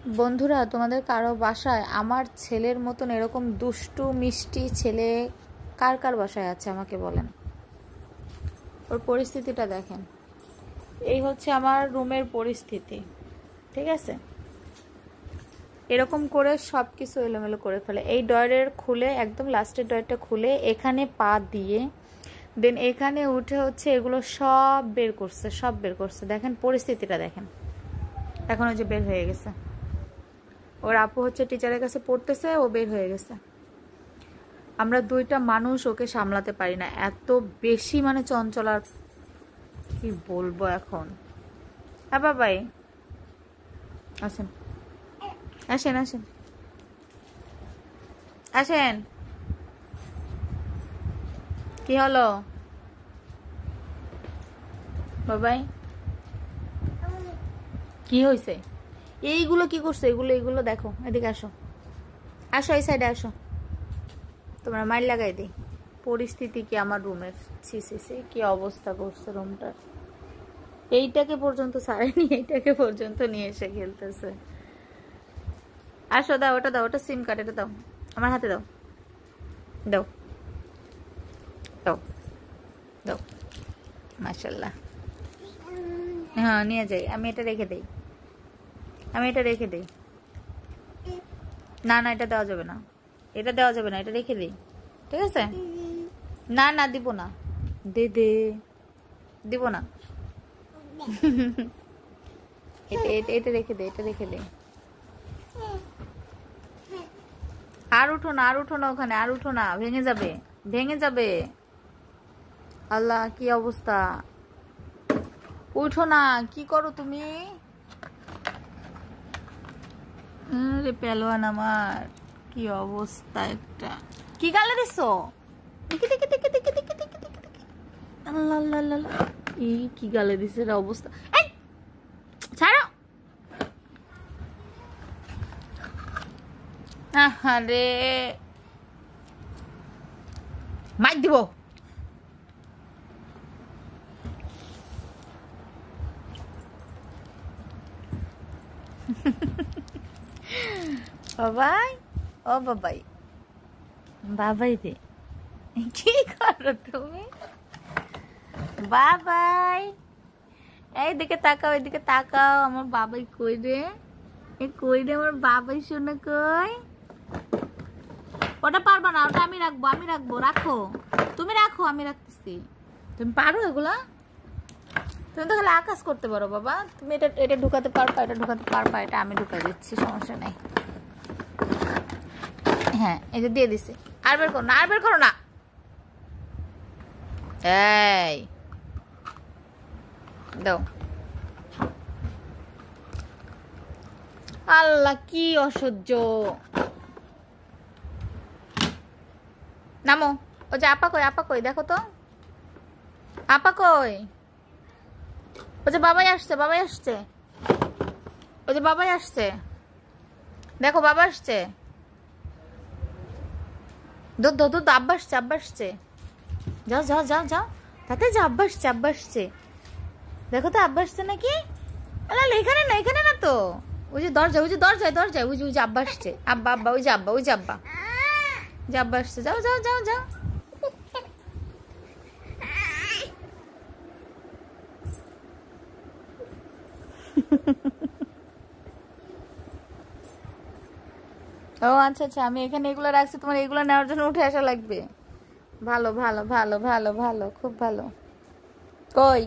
বন্ধুরা, তোমাদের কারো বাসায় আমার ছেলের মতন এরকম দুষ্টু মিষ্টি ছেলে কার কার বাসায় আছে আমাকে বলেন। ওর পরিস্থিতিটা দেখেন। এই হচ্ছে আমার রুমের পরিস্থিতি, ঠিক আছে? এরকম করে সব কিছু এলোমেলো করে ফেলে। এই ডয়ারের খুলে, একদম লাস্টের ডয়ারটা খুলে এখানে পা দিয়ে দেন এখানে উঠে হচ্ছে এগুলো সব বের করছে, সব বের করছে। দেখেন পরিস্থিতিটা দেখেন। এখন ওই যে বের হয়ে গেছে, ওর আপু হচ্ছে টিচারের কাছে পড়তেছে, ও বের হয়ে গেছে। আমরা দুইটা মানুষ ওকে সামলাতে পারি না, এত বেশি মানে চঞ্চল। আর কি বলবো এখন। হ্যাঁ বাবাই, আসেন আসেন আসেন আসেন। কি হলো বাবাই, কি হয়েছে? এইগুলো কি করছো? এগুলো এগুলো দেখো, এদিকে আসো, আসো এই সাইডে আসো। তোমরা মাইল লাগাই দিই। পরিস্থিতি কি আমার রুমের, সি সি সি কি অবস্থা করছে রুমটার। এইটাকে পর্যন্ত ছাড়েনি, এইটাকে পর্যন্ত নিয়ে এসে খেলতেছে। আসো, দাও ওটা, দাও ওটা, সিম কার্ড এটা দাও, আমার হাতে দাও, দাও দাও দাও। মাশাআল্লাহ। হ্যাঁ নিয়ে যাই, আমি এটা রেখে দেই, আমি এটা রেখে দেই। না না, এটা দেওয়া যাবে না, এটা দেওয়া যাবে না, এটা রেখে দিই, ঠিক আছে? না না, দিব না, দে দে, দিব না। এটা রেখে দে, এটা রেখে দে। আর উঠো না, আর উঠো না ওখানে, আর উঠো না, ভেঙে যাবে, ভেঙে যাবে। আল্লাহ কি অবস্থা, উঠো না, কি করো তুমি? আরে পেলোয়ান আমার, কি অবস্থা একটা। কি গালে দিছো? দেখি দেখি দেখি দেখি দেখি দেখি দেখি। আল্লাহ আল্লাহ আল্লাহ, এই কি গালে দিছে রে অবস্থা। এই ছাড়ো। আরে মাইর দিব। বাবাই, ও বাবাই, বাবাই রে, কি করো তুমি? বাবাই, এইদিকে তাকাও, এইদিকে তাকাও। আমার বাবাই কই রে? কই রে আমার বাবাই? শোনা কই? ওটা পারবা না, ওটা আমি রাখবো, আমি রাখবো। রাখো, তুমি রাখো, আমি রাখতেছি। তুমি পারো এগুলা? তুমি তো খালি আকাশ করতে পারো বাবা। তুমি এটা এটা ঢুকাতে পারবা, এটা ঢুকাতে পারবা, এটা আমি ঢুকাই দিচ্ছি, সমস্যা নেই। হ্যাঁ এই যে দিয়ে দিছি। আর বের করো না, আর বের করো না। এই দাও। আল্লাহ কি অসহ্য। নামো। ও যে আপা কই, আপা কই দেখো তো, আপা কই? ও যে বাবাই আসছে, বাবাই আসছে, ও যে বাবাই আসছে, দেখো বাবা আসছে। দুধ দুধ দুধ, আব্বা আসছে, আব্বা আসছে। যাও যাও যাও যাও, তাতে যা, আব্বা আসছে, আব্বা আসছে। দেখো তো আব্বা আসছে নাকি? আল্লাহ এখানে না, এখানে না তো, ওই যে দরজা, ওই যে দরজায়, দরজায়, ওই যে ওই যে আব্বা আসছে। আব্বা আব্বা, ওই যে আব্বা, ওই যে আব্বা, যে আব্বা আসছে। যাও যাও যাও যাও। ও আচ্ছা আচ্ছা, আমি এখানে এগুলো রাখছি, তোমার এগুলো নেওয়ার জন্য উঠে আসা লাগবে। ভালো ভালো ভালো ভালো ভালো, খুব ভালো। কই